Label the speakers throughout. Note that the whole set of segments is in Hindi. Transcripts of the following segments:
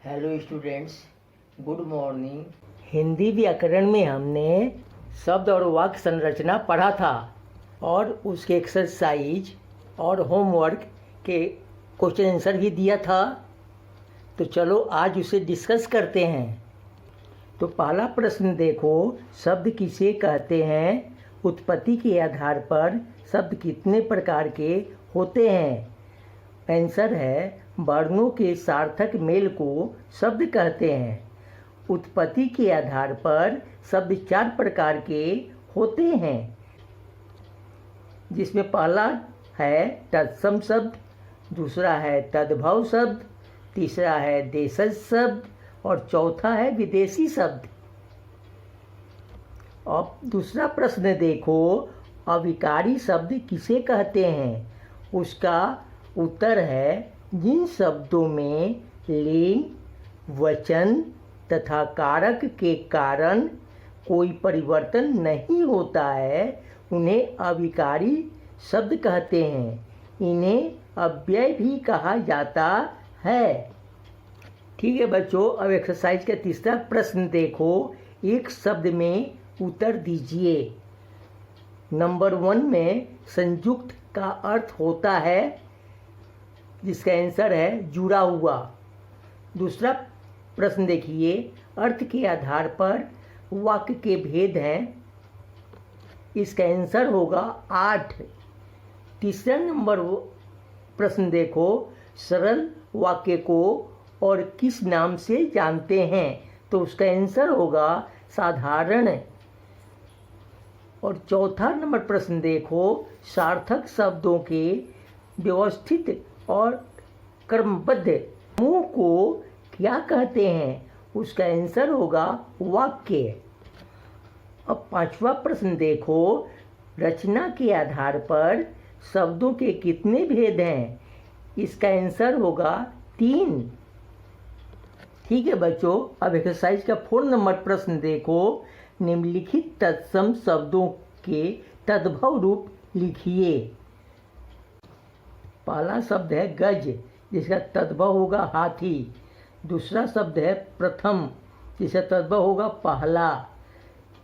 Speaker 1: Hello students, good morning. Hindi व्याकरण में हमने शब्द और वाक्य संरचना पढ़ा था और उसके एक्सरसाइज और होमवर्क के क्वेश्चन आंसर भी दिया था। तो चलो आज उसे डिस्कस करते हैं। तो पहला प्रश्न देखो, शब्द किसे कहते हैं? उत्पत्ति के आधार पर शब्द कितने प्रकार के होते हैं? आंसर है वर्णों के सार्थक मेल को शब्द कहते हैं। उत्पत्ति के आधार पर शब्द 4 प्रकार के होते हैं, जिसमें पहला है तत्सम शब्द, दूसरा है तद्भव शब्द, तीसरा है देशज शब्द और चौथा है विदेशी शब्द। अब दूसरा प्रश्न देखो, अविकारी शब्द किसे कहते हैं? उसका उत्तर है जिन शब्दों में लिंग, वचन तथा कारक के कारण कोई परिवर्तन नहीं होता है, उन्हें अविकारी शब्द कहते हैं। इन्हें अव्यय भी कहा जाता है। ठीक है बच्चों, अब एक्सरसाइज का तीसरा प्रश्न देखो, एक शब्द में उत्तर दीजिए। नंबर 1 में संयुक्त का अर्थ होता है, जिसका आंसर है जुड़ा हुआ। दूसरा प्रश्न देखिए, अर्थ के आधार पर वाक्य के भेद हैं, इसका आंसर होगा 8। तीसरा नंबर प्रश्न देखो, सरल वाक्य को और किस नाम से जानते हैं? तो उसका आंसर होगा साधारण। और चौथा नंबर प्रश्न देखो, सार्थक शब्दों के व्यवस्थित और क्रमबद्ध समूह को क्या कहते हैं? उसका आंसर होगा वाक्य। अब पांचवा प्रश्न देखो, रचना के आधार पर शब्दों के कितने भेद हैं? इसका आंसर होगा 3। ठीक है बच्चों, अब एक्सरसाइज का 4 नंबर प्रश्न देखो, निम्नलिखित तत्सम शब्दों के तद्भव रूप लिखिए। पहला शब्द है गज, जिसका तद्भव होगा हाथी। दूसरा शब्द है प्रथम, जिसका तद्भव होगा पहला।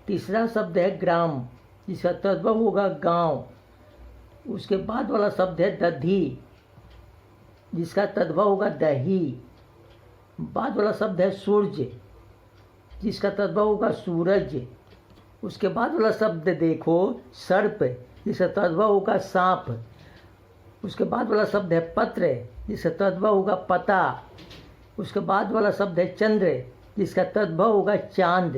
Speaker 1: तीसरा शब्द है ग्राम, जिसका तद्भव होगा गांव। उसके बाद वाला शब्द है दधी, जिसका तद्भव होगा दही। बाद वाला शब्द है सूर्य, जिसका तद्भव होगा सूरज। उसके बाद वाला शब्द देखो सर्प, जिसका तद्भव होगा सांप। उसके बाद वाला शब्द है पत्र, जिसका तद्भव होगा पता। उसके बाद वाला शब्द है चंद्र, जिसका तद्भव होगा चांद।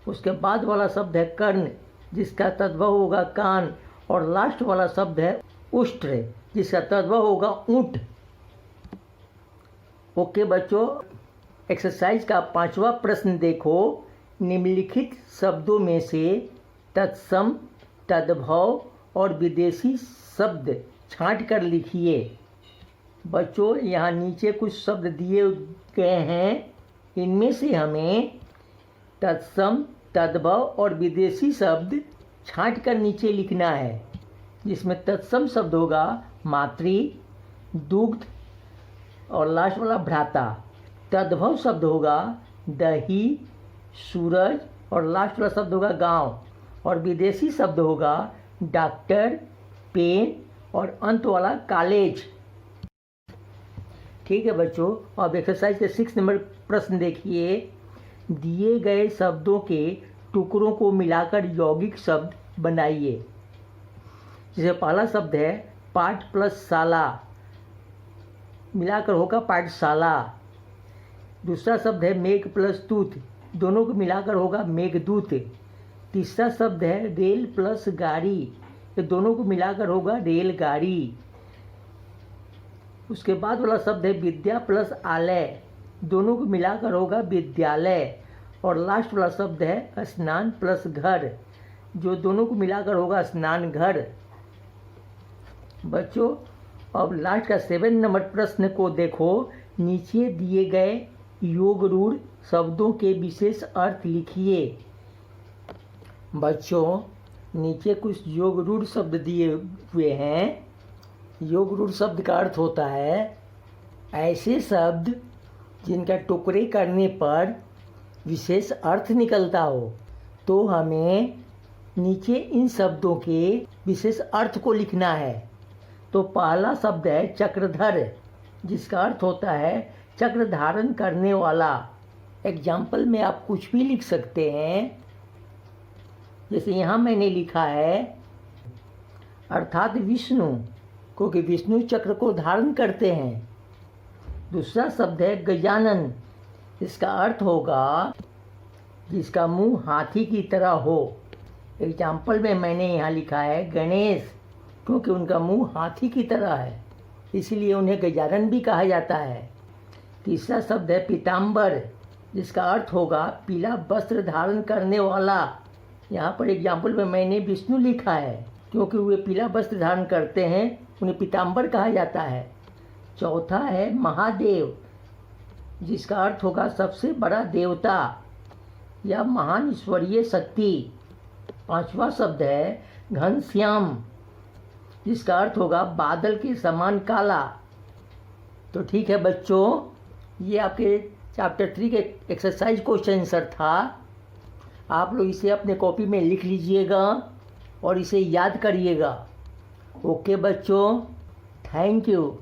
Speaker 1: उसके बाद वाला शब्द है कर्ण, जिसका तद्भव होगा कान। और लास्ट वाला शब्द है उष्ट्र, जिसका तद्भव होगा ऊंट। ओके बच्चों, एक्सरसाइज का 5वां प्रश्न देखो, निम्नलिखित शब्दों में से तत्सम, तद्भव और विदेशी शब्द छांट कर लिखिए। बच्चों यहाँ नीचे कुछ शब्द दिए गए हैं, इनमें से हमें तत्सम, तद्भव और विदेशी शब्द छांट कर नीचे लिखना है। जिसमें तत्सम शब्द होगा मातृ, दुग्ध और लास्ट वाला भ्राता। तद्भव शब्द होगा दही, सूरज और लास्ट वाला शब्द होगा गांव। और विदेशी शब्द होगा डॉक्टर, पेन और अंत वाला कॉलेज। ठीक है बच्चों, अब एक्सरसाइज के 6 नंबर प्रश्न देखिए, दिए गए शब्दों के टुकड़ों को मिलाकर यौगिक शब्द बनाइए। जैसे पहला शब्द है पाठ प्लस शाला, मिलाकर होगा पाठशाला। दूसरा शब्द है मेघ प्लस दूत, दोनों को मिलाकर होगा मेघदूत। तीसरा शब्द है रेल प्लस गाड़ी, ये दोनों को मिलाकर होगा रेलगाड़ी। उसके बाद वाला शब्द है विद्या प्लस आलय, दोनों को मिलाकर होगा विद्यालय। और लास्ट वाला शब्द है स्नान प्लस घर, जो दोनों को मिलाकर होगा स्नान घर। बच्चों अब लास्ट का 7 नंबर प्रश्न को देखो, नीचे दिए गए योग रूढ़ शब्दों के विशेष अर्थ लिखिए। बच्चों नीचे कुछ योग रूढ़ शब्द दिए हुए हैं। योग रूढ़ शब्द का अर्थ होता है ऐसे शब्द जिनका टुकड़े करने पर विशेष अर्थ निकलता हो। तो हमें नीचे इन शब्दों के विशेष अर्थ को लिखना है। तो पहला शब्द है चक्रधर, जिसका अर्थ होता है चक्र धारण करने वाला। एग्जाम्पल में आप कुछ भी लिख सकते हैं, जैसे यहाँ मैंने लिखा है अर्थात विष्णु, क्योंकि विष्णु चक्र को धारण करते हैं। दूसरा शब्द है गजानन, इसका अर्थ होगा जिसका मुंह हाथी की तरह हो। एग्जाम्पल में मैंने यहाँ लिखा है गणेश, क्योंकि उनका मुंह हाथी की तरह है, इसलिए उन्हें गजानन भी कहा जाता है। तीसरा शब्द है पीताम्बर, जिसका अर्थ होगा पीला वस्त्र धारण करने वाला। यहाँ पर एग्जाम्पल में मैंने विष्णु लिखा है, क्योंकि वे पीला वस्त्र धारण करते हैं, उन्हें पीताम्बर कहा जाता है। चौथा है महादेव, जिसका अर्थ होगा सबसे बड़ा देवता या महान ईश्वरीय शक्ति। पांचवा शब्द है घनश्याम, जिसका अर्थ होगा बादल के समान काला। तो ठीक है बच्चों, ये आपके चैप्टर 3 के एक्सरसाइज क्वेश्चन आंसर था। आप लोग इसे अपने कॉपी में लिख लीजिएगा और इसे याद करिएगा। ओके बच्चों, थैंक यू।